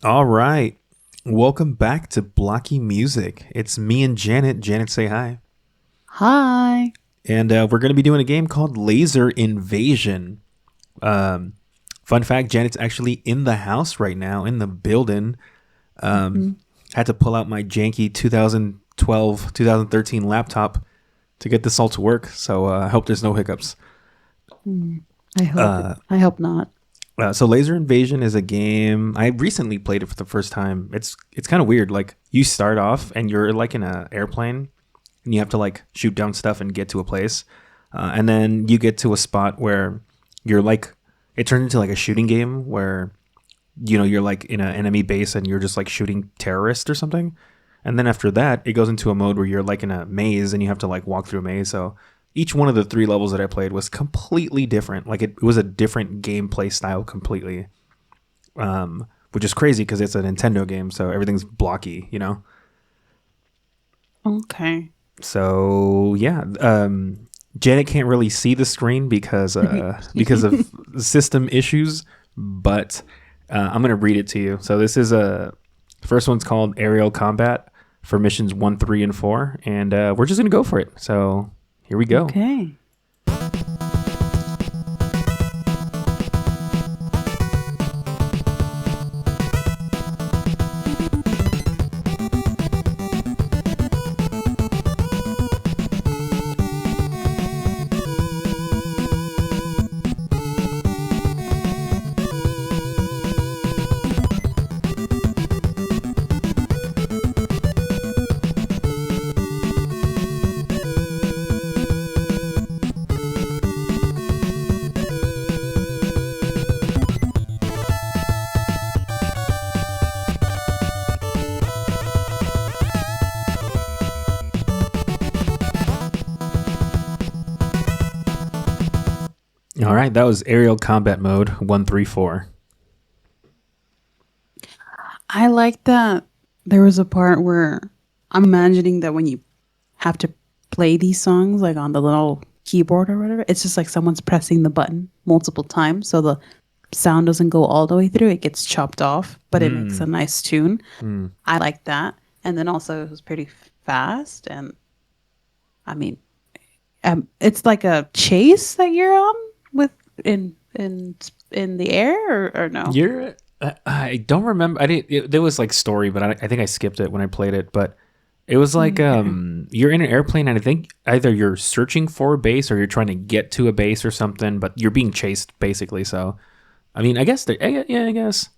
All right. Welcome back to Blocky Music. It's me and Janet. Janet, say hi. Hi. And we're going to be doing a game called Laser Invasion. Um, Fun fact, Janet's actually in the house right now, in the building. Mhm. Had to pull out my janky 2012, 2013 laptop to get this all to work. So I hope there's no hiccups. Mm. I hope not. So Laser Invasion is a game I recently played it for the first time. It's kind of weird. Like you start off and you're like in an airplane, and you have to like shoot down stuff and get to a place, and then you get to a spot where you're like it turns into like a shooting game where you're like in an enemy base and you're just like shooting terrorists or something. And then after that, it goes into a mode where you're like in a maze and you have to like walk through a maze. So each one of the three levels that I played was completely different. Like it was a different gameplay style completely, which is crazy because it's a Nintendo game, so everything's blocky. Okay. So yeah, Janet can't really see the screen because of system issues, but I'm gonna read it to you. So this is first one's called Aerial Combat for missions 1, 3, and 4, and we're just gonna go for it. So here we go. Okay. All right, that was Aerial Combat Mode 1, 3, 4. I like that there was a part where I'm imagining that when you have to play these songs like on the little keyboard or whatever, it's just like someone's pressing the button multiple times so the sound doesn't go all the way through. It gets chopped off, but it makes a nice tune. I like that. And then also it was pretty fast and I mean it's like a chase that you're on with in the air or no? I don't remember. There was like story, but I think I skipped it when I played it. But it was like you're in an airplane, and I think either you're searching for a base or you're trying to get to a base or something. But you're being chased basically. So, I mean, I guess yeah, I guess.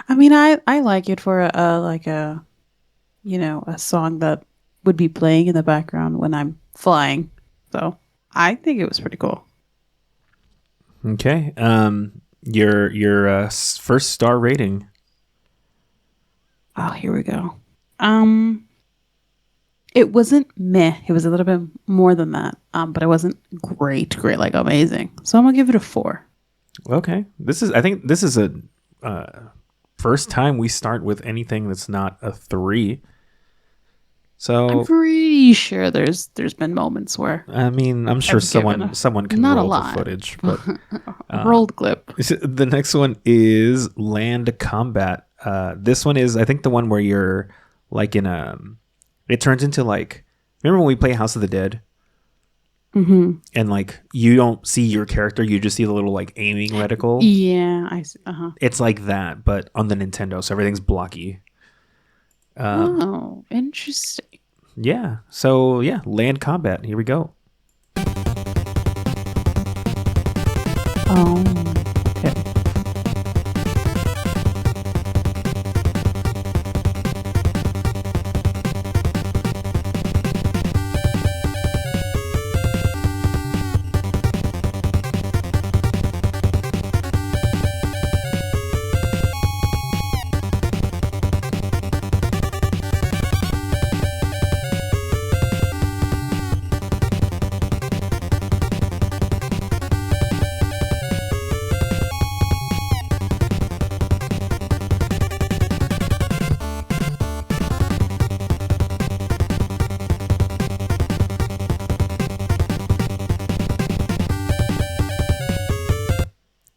I mean, I like it for a song that would be playing in the background when I'm flying. So I think it was pretty cool. Okay. Your first star rating. Oh, here we go. It wasn't meh. It was a little bit more than that. But it wasn't great, like amazing. So I'm gonna give it a 4. Okay. I think this is a first time we start with anything that's not a 3. So I'm pretty sure there's been moments where I mean, I'm sure I've given someone can not a roll the lot. footage, but a rolled clip. the next one is Land Combat. This one is, I think, the one where you're like in a. It turns into like, remember when we play House of the Dead, and like you don't see your character, you just see the little like aiming reticle. Yeah, I see. Uh-huh. It's like that, but on the Nintendo, so everything's blocky. Oh, interesting. Yeah. So yeah, Land Combat. Here we go. Oh, okay.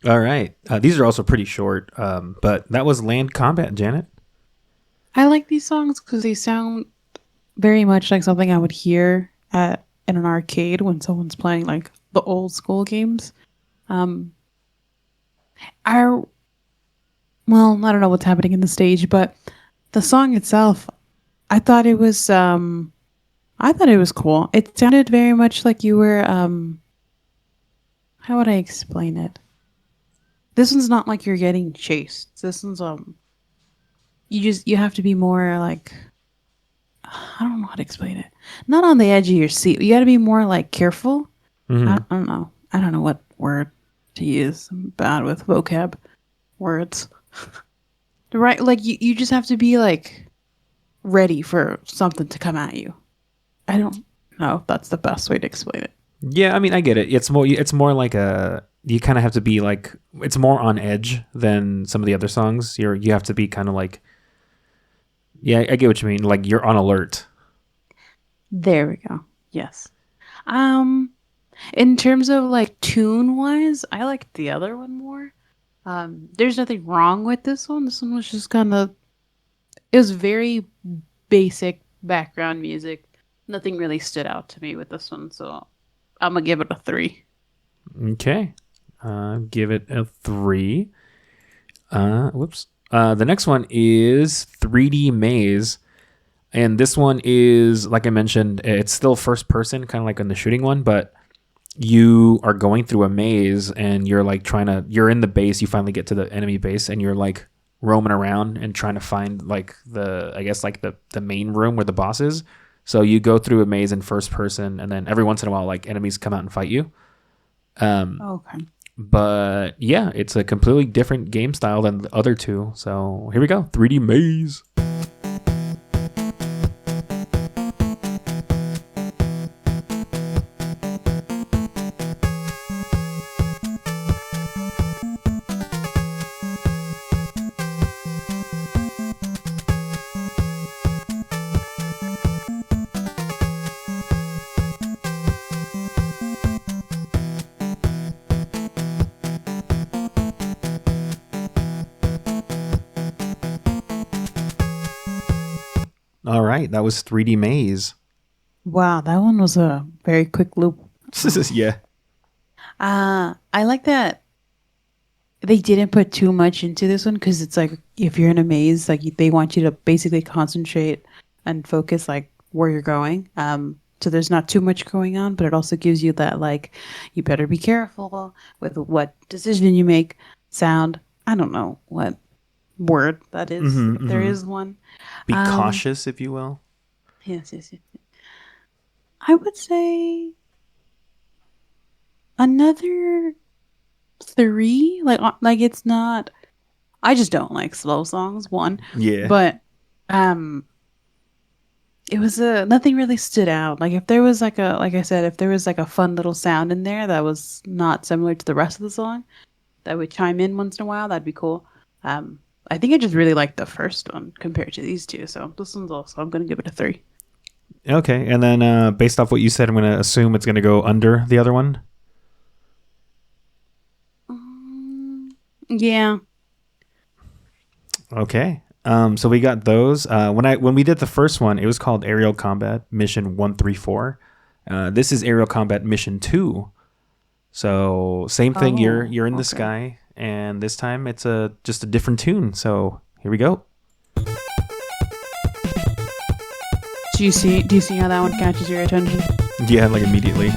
All right. These are also pretty short, but that was Land Combat, Janet. I like these songs because they sound very much like something I would hear at in an arcade when someone's playing like the old school games. Um, I well, I don't know what's happening in the stage, but the song itself, I thought it was I thought it was cool. It sounded very much like you were how would I explain it? This one's not like you're getting chased. This one's you have to be more like I don't know how to explain it. Not on the edge of your seat. You got to be more like careful. Mm-hmm. I don't know. I don't know what word to use. I'm bad with vocab words. Right? Like you just have to be like ready for something to come at you. I don't know if that's the best way to explain it. Yeah, I mean, I get it. It's more like you kind of have to be like, it's more on edge than some of the other songs. You have to be kind of like, yeah, I get what you mean. Like you're on alert. There we go. Yes. In terms of like tune wise, I like the other one more. There's nothing wrong with this one. This one was just kind of, it was very basic background music. Nothing really stood out to me with this one, so I'm gonna give it a 3. Okay. Give it a 3. Whoops. The next one is 3D Maze. And this one is, like I mentioned, it's still first person, kind of like in the shooting one, but you are going through a maze and you're like you're in the base, you finally get to the enemy base and you're like roaming around and trying to find like the main room where the boss is. So you go through a maze in first person and then every once in a while, like enemies come out and fight you. Okay. But yeah, it's a completely different game style than the other two. So here we go. 3D Maze. All right, that was 3D Maze. Wow, that one was a very quick loop. Yeah. I like that they didn't put too much into this one because it's like if you're in a maze, like they want you to basically concentrate and focus like where you're going. So there's not too much going on, but it also gives you that like you better be careful with what decision you make. Sound. I don't know what word that is. If there is one. Be cautious, if you will. Yes. I would say another 3. Like it's not. I just don't like slow songs. One. Yeah. But it was nothing really stood out. Like if there was like I said, if there was like a fun little sound in there that was not similar to the rest of the song, that would chime in once in a while, that'd be cool. I think I just really liked the first one compared to these two. So this one's also, I'm going to give it a 3. Okay. And then based off what you said, I'm going to assume it's going to go under the other one. Yeah. Okay. So we got those. When we did the first one, it was called Aerial Combat Mission 134. This is Aerial Combat Mission 2. So same thing. You're in the sky. And this time it's just a different tune. So here we go. Do you see how that one catches your attention? Yeah, like immediately.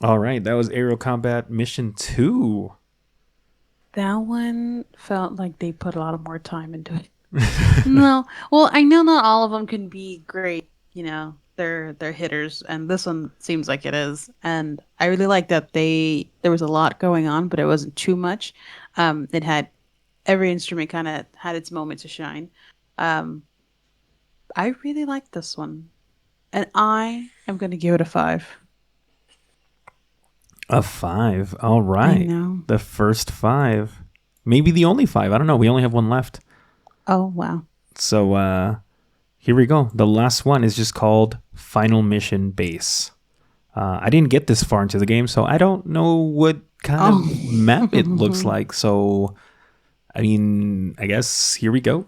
All right, that was Aerial Combat Mission 2. That one felt like they put a lot of more time into it. No, well, I know not all of them can be great. They're hitters, and this one seems like it is. And I really like that there was a lot going on, but it wasn't too much. It had every instrument kind of had its moment to shine. Um, I really like this one, and I am going to give it a 5. A 5. All I right. know. The first 5. Maybe the only 5. I don't know. We only have one left. Oh wow. So here we go. The last one is just called Final Mission Base. I didn't get this far into the game, so I don't know what kind of map it looks like. So, I mean, I guess here we go.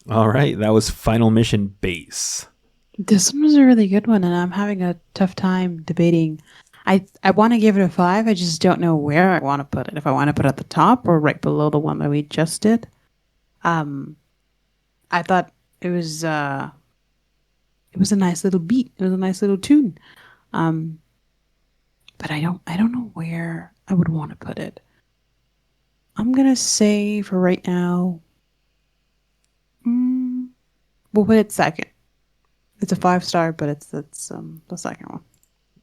All right, that was Final Mission Base. This one was a really good one, and I'm having a tough time debating. I want to give it a 5. I just don't know where I want to put it. If I want to put it at the top or right below the one that we just did. I thought it was a nice little beat. It was a nice little tune. But I don't know where I would want to put it. I'm gonna say for right now, we'll put it second. It's a 5-star, but it's the second one.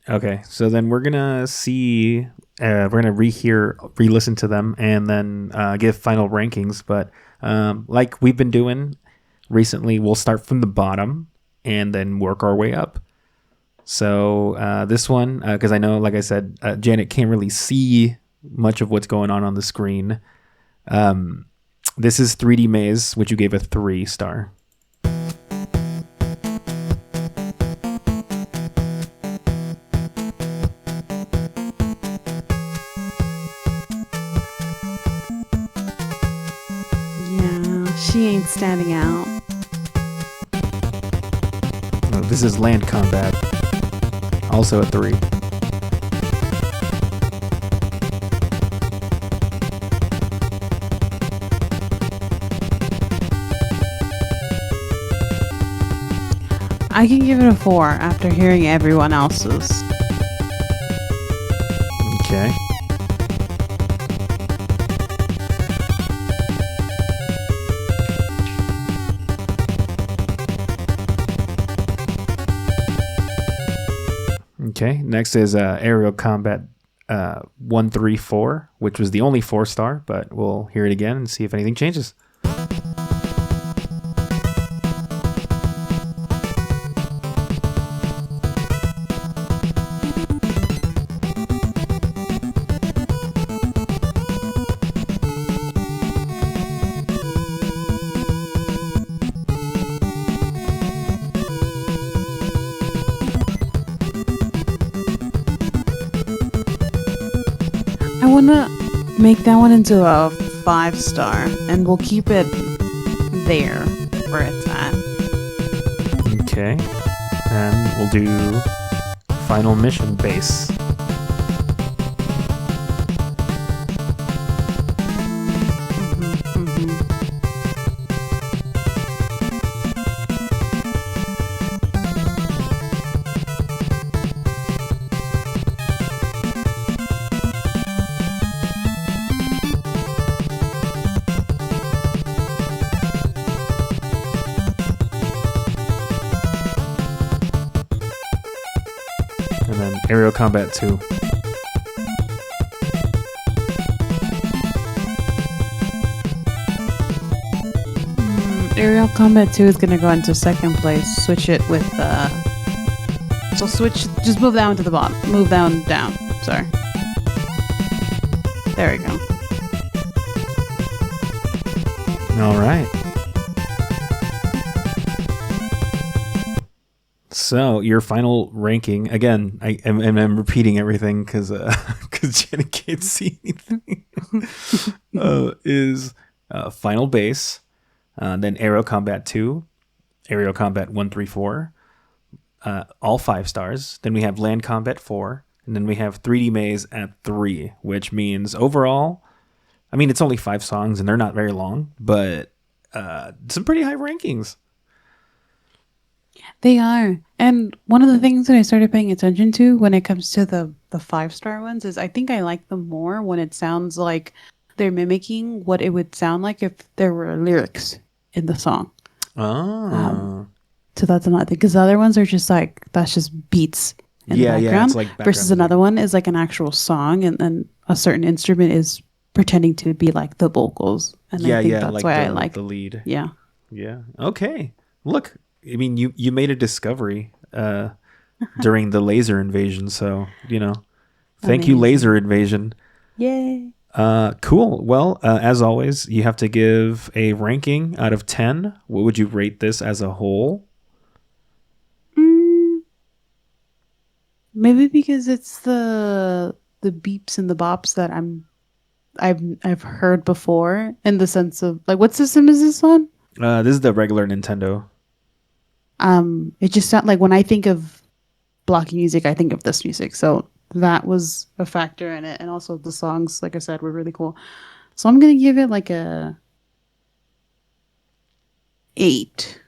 Okay, so then we're gonna see. We're gonna re-listen to them, and then give final rankings. But like we've been doing recently, we'll start from the bottom and then work our way up. So this one, because I know, like I said, Janet can't really see much of what's going on the screen. This is 3D Maze, which you gave a 3-star. Yeah, she ain't standing out. Oh, this is Land Combat, also a 3. I can give it a 4 after hearing everyone else's. Okay. Okay, next is Aerial Combat 134, which was the only 4-star, but we'll hear it again and see if anything changes. I want to make that one into a 5-star, and we'll keep it there where it's at. Okay, and we'll do Final Mission Base. And then Aerial Combat 2. Aerial Combat 2 is going to go into second place. Switch it with, so switch, just move down to the bottom. Move down. Sorry. There we go. All right. So your final ranking again. I'm repeating everything because Jenny can't see anything. Is Final Base, then Aero Combat 2, Aerial Combat 134, all 5 stars. Then we have Land Combat 4, and then we have 3D Maze at 3, which means overall, I mean, it's only 5 songs and they're not very long, but some pretty high rankings. They are. And one of the things that I started paying attention to when it comes to the 5-star ones is I think I like them more when it sounds like they're mimicking what it would sound like if there were lyrics in the song. Oh. So that's another thing. Because the other ones are just like, that's just beats in the background. It's like background versus music. another one is like an actual song and then a certain instrument is pretending to be like the vocals. And I think that's like why the, I like the lead. Yeah. Yeah. Okay. Look, I mean, you made a discovery during the laser invasion, so thank you, Amazing. laser invasion. Yay. Cool. Well, as always, you have to give a ranking out of 10. What would you rate this as a whole? Maybe because it's the beeps and the bops that I've heard before in the sense of like what system is this on? This is the regular Nintendo. It just sounds like when I think of Blocky music, I think of this music. So that was a factor in it, and also the songs, like I said, were really cool. So I'm gonna give it like a 8.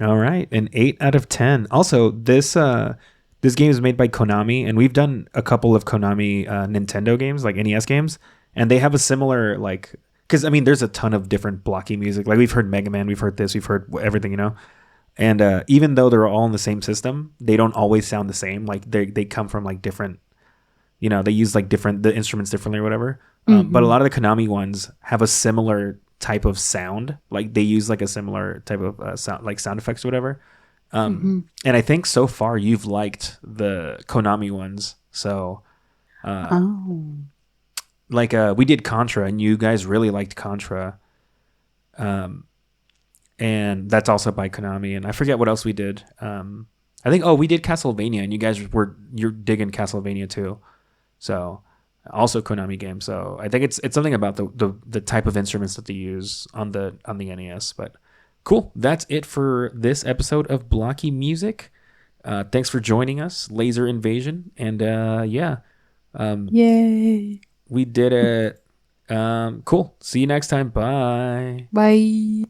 All right, an 8 out of 10. Also, this game is made by Konami, and we've done a couple of Konami Nintendo games, like NES games, and they have a similar like because I mean, there's a ton of different Blocky music. Like we've heard Mega Man, we've heard this, we've heard everything, And even though they're all in the same system, they don't always sound the same. Like they come from like different, they use like the instruments differently or whatever. But a lot of the Konami ones have a similar type of sound. Like they use like a similar type of sound, like sound effects or whatever. And I think so far you've liked the Konami ones. So, like we did Contra, and you guys really liked Contra. And that's also by Konami, and I forget what else we did. I think we did Castlevania, and you're digging Castlevania too. So also Konami game. So I think it's something about the type of instruments that they use on the NES. But cool, that's it for this episode of Blocky Music. Thanks for joining us, Laser Invasion, and Yay. we did it. Cool. See you next time. Bye. Bye.